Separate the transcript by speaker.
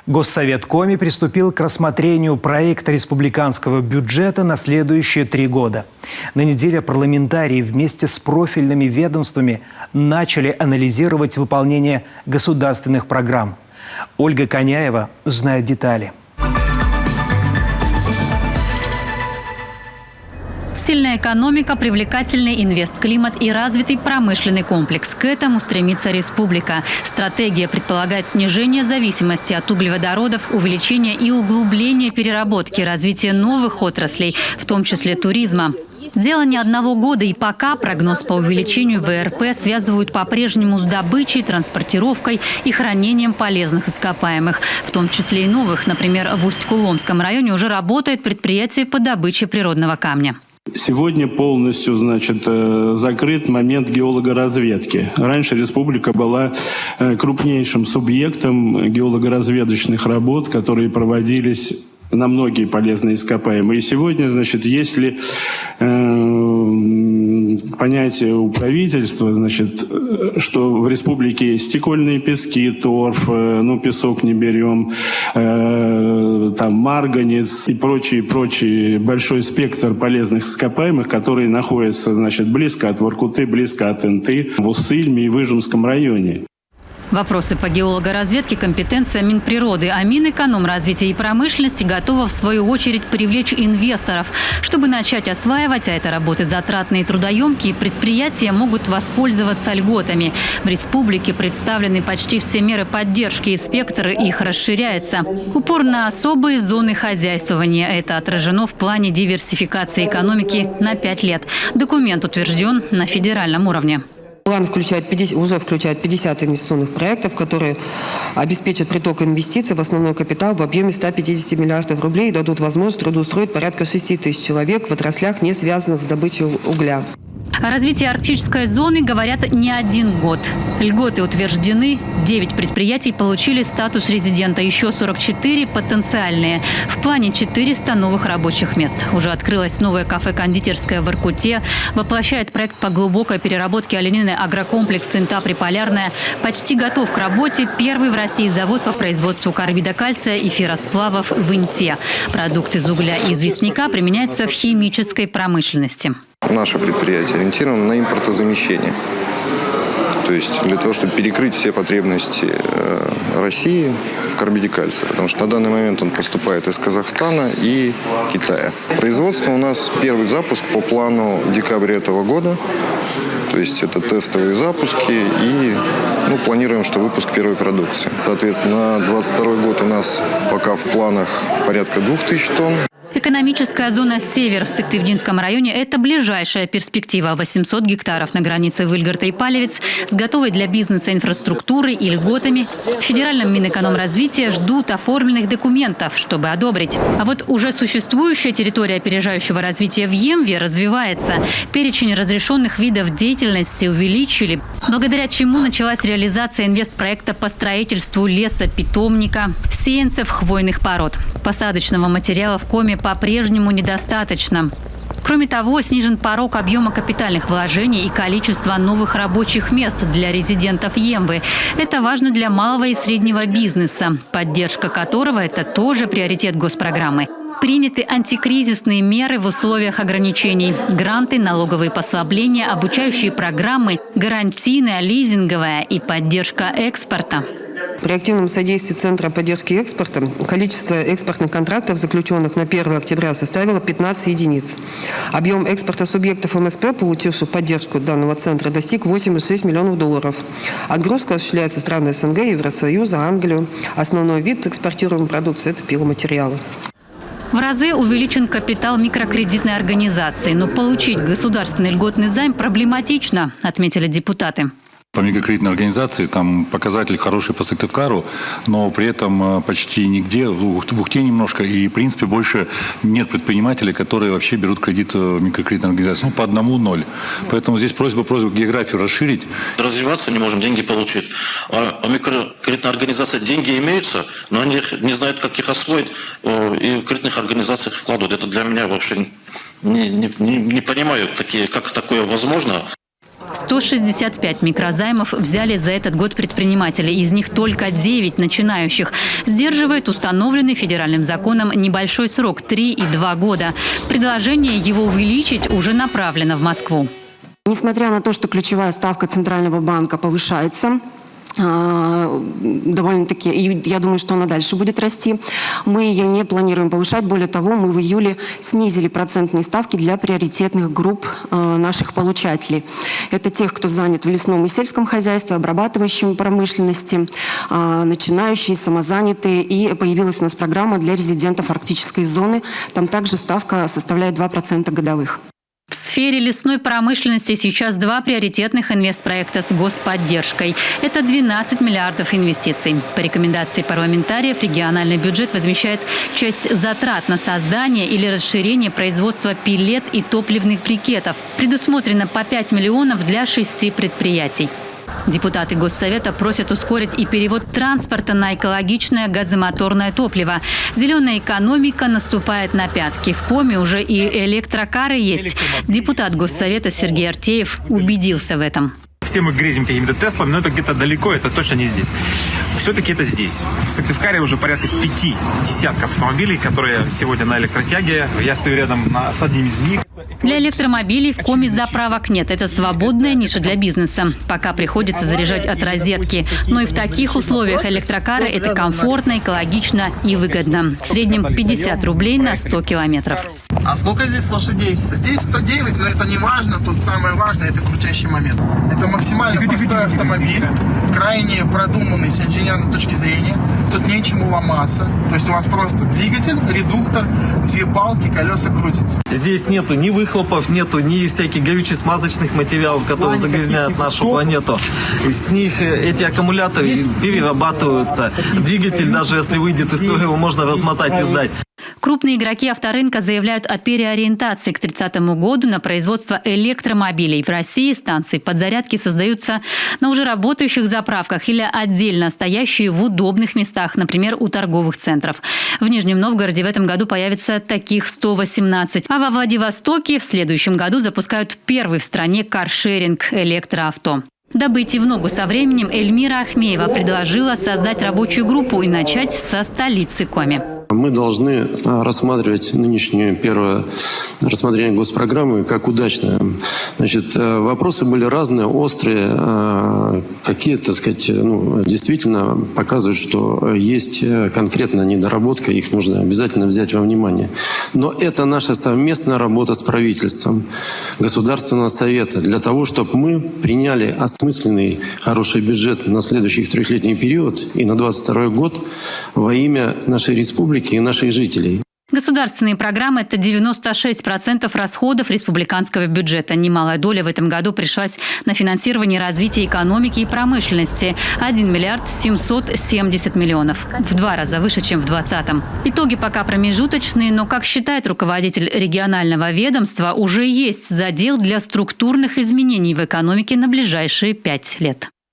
Speaker 1: Госсовет Коми приступил к рассмотрению проекта республиканского бюджета на следующие 3 года. На неделе парламентарии вместе с профильными ведомствами начали анализировать выполнение государственных программ. Ольга Коняева знает детали.
Speaker 2: Сильная экономика, привлекательный инвестклимат и развитый промышленный комплекс. К этому стремится республика. Стратегия предполагает снижение зависимости от углеводородов, увеличение и углубление переработки, развитие новых отраслей, в том числе туризма. Дело не одного года, и пока прогноз по увеличению ВРП связывают по-прежнему с добычей, транспортировкой и хранением полезных ископаемых, в том числе и новых. Например, в Усть-Куломском районе уже работает предприятие по добыче природного камня.
Speaker 3: Сегодня полностью, закрыт момент геологоразведки. Раньше республика была крупнейшим субъектом геологоразведочных работ, которые проводились на многие полезные ископаемые. И сегодня, если понятие у правительства, что в республике есть стекольные пески, торф, песок не берем, марганец и прочий большой спектр полезных ископаемых, которые находятся, близко от Воркуты, близко от Инты, в Уссыльме и Выжимском районе.
Speaker 2: Вопросы по геологоразведке – компетенция Минприроды, а Минэкономразвития и промышленности готова в свою очередь привлечь инвесторов. Чтобы начать осваивать, а это работы затратные и трудоемкие, предприятия могут воспользоваться льготами. В республике представлены почти все меры поддержки, и спектр их расширяется. Упор на особые зоны хозяйствования. Это отражено в плане диверсификации экономики на 5 лет. Документ утвержден на федеральном уровне.
Speaker 4: План уже включает 50 инвестиционных проектов, которые обеспечат приток инвестиций в основной капитал в объеме 150 миллиардов рублей и дадут возможность трудоустроить порядка 6 тысяч человек в отраслях, не связанных с добычей угля.
Speaker 2: О развитии арктической зоны говорят не один год. Льготы утверждены, 9 предприятий получили статус резидента, еще 44 потенциальные. В плане 400 новых рабочих мест. Уже открылось новое кафе-кондитерское в Иркуте. Воплощает проект по глубокой переработке оленины агрокомплекс «Инта Приполярная». Почти готов к работе первый в России завод по производству карбида кальция и ферросплавов в Инте. Продукт из угля и известняка применяется в химической промышленности.
Speaker 5: Наше предприятие ориентировано на импортозамещение. То есть для того, чтобы перекрыть все потребности России в карбиде кальция. Потому что на данный момент он поступает из Казахстана и Китая. Производство у нас первый запуск по плану декабря этого года. То есть это тестовые запуски и планируем, что выпуск первой продукции. Соответственно, на 2022 год у нас пока в планах порядка 2000 тонн.
Speaker 2: Экономическая зона «Север» в Сыктывдинском районе – это ближайшая перспектива. 800 гектаров на границе Выльгорта и Палевец с готовой для бизнеса инфраструктурой и льготами. В федеральном Минэкономразвития ждут оформленных документов, чтобы одобрить. А вот уже существующая территория опережающего развития в Емве развивается. Перечень разрешенных видов деятельности увеличили, благодаря чему началась реализация инвестпроекта по строительству леса-питомника, сеянцев хвойных пород. Посадочного материала в Коми по-прежнему недостаточно. Кроме того, снижен порог объема капитальных вложений и количество новых рабочих мест для резидентов Емвы. Это важно для малого и среднего бизнеса, поддержка которого – это тоже приоритет госпрограммы. Приняты антикризисные меры в условиях ограничений. Гранты, налоговые послабления, обучающие программы, гарантийная, лизинговая и поддержка экспорта.
Speaker 4: При активном содействии Центра поддержки экспорта количество экспортных контрактов, заключенных на 1 октября, составило 15 единиц. Объем экспорта субъектов МСП, получивших поддержку данного центра, достиг 8,6 миллионов долларов. Отгрузка осуществляется в страны СНГ, Евросоюза, Англию. Основной вид экспортируемой продукции – это пиломатериалы.
Speaker 2: В разы увеличен капитал микрокредитной организации. Но получить государственный льготный займ проблематично, отметили депутаты.
Speaker 6: По микрокредитной организации там показатель хороший по Сыктывкару, но при этом почти нигде, в Ухте немножко, и в принципе больше нет предпринимателей, которые вообще берут кредит в микрокредитной организации. По 1-0. Поэтому здесь просьба географию расширить.
Speaker 7: Развиваться не можем, деньги получить. А микрокредитная организация, деньги имеются, но они не знают, как их освоить, и в кредитных организациях вкладывают. Это для меня вообще не понимаю, как такое возможно.
Speaker 2: 165 микрозаймов взяли за этот год предприниматели. Из них только 9 начинающих. Сдерживает установленный федеральным законом небольшой срок – 3,2 года. Предложение его увеличить уже направлено в Москву.
Speaker 8: Несмотря на то, что ключевая ставка Центрального банка повышается, довольно-таки, и я думаю, что она дальше будет расти, мы ее не планируем повышать. Более того, мы в июле снизили процентные ставки для приоритетных групп наших получателей. Это тех, кто занят в лесном и сельском хозяйстве, обрабатывающем промышленности, начинающие, самозанятые. И появилась у нас программа для резидентов арктической зоны. Там также ставка составляет 2% годовых.
Speaker 2: В сфере лесной промышленности сейчас 2 приоритетных инвестпроекта с господдержкой. Это 12 миллиардов инвестиций. По рекомендации парламентариев региональный бюджет возмещает часть затрат на создание или расширение производства пеллет и топливных брикетов. Предусмотрено по 5 миллионов для 6 предприятий. Депутаты Госсовета просят ускорить и перевод транспорта на экологичное газомоторное топливо. Зеленая экономика наступает на пятки. В Коми уже и электрокары есть. Депутат Госсовета Сергей Артеев убедился в этом.
Speaker 9: Все мы грезим какими-то Теслами, но это где-то далеко, это точно не здесь. Все-таки это здесь. В Сыктывкаре уже порядка 5 десятков автомобилей, которые сегодня на электротяге. Я стою рядом с одним из них.
Speaker 2: Для электромобилей в Коми заправок нет. Это свободная ниша для бизнеса. Пока приходится заряжать от розетки. Но и в таких условиях электрокары – это комфортно, экологично и выгодно. В среднем 50 рублей на 100 километров.
Speaker 10: А сколько здесь лошадей? Здесь 109, но это не важно. Тут самое важное – это крутящий момент. Это максимально простой автомобиль, крайне продуманный с инженерной точки зрения. Тут нечему ломаться. То есть у вас просто двигатель, редуктор, 2 палки, колеса крутятся.
Speaker 11: Здесь нету ни выхлопов, нету ни всяких горюче-смазочных материалов, которые загрязняют нашу планету. С них эти аккумуляторы перерабатываются. Двигатель, даже если выйдет из строя, его можно размотать и сдать.
Speaker 2: Крупные игроки авторынка заявляют о переориентации к 30 году на производство электромобилей. В России станции подзарядки создаются на уже работающих заправках или отдельно стоящие в удобных местах, например, у торговых центров. В Нижнем Новгороде в этом году появится таких 118. А во Владивостоке в следующем году запускают первый в стране каршеринг электроавто. Дабы идти в ногу со временем, Эльмира Ахмеева предложила создать рабочую группу и начать со столицы Коми.
Speaker 12: Мы должны рассматривать нынешнее первое рассмотрение госпрограммы как удачное. Значит, вопросы были разные, острые. Какие-то, так сказать, действительно показывают, что есть конкретная недоработка, их нужно обязательно взять во внимание. Но это наша совместная работа с правительством, Государственного совета, для того, чтобы мы приняли осмысленный, хороший бюджет на следующий 3-летний период и на 2022 год во имя нашей республики и наших жителей.
Speaker 2: Государственные программы – это 96% расходов республиканского бюджета. Немалая доля в этом году пришлась на финансирование развития экономики и промышленности – 1 миллиард 770 миллионов. В 2 раза выше, чем в 2020-м. Итоги пока промежуточные, но, как считает руководитель регионального ведомства, уже есть задел для структурных изменений в экономике на ближайшие 5 лет.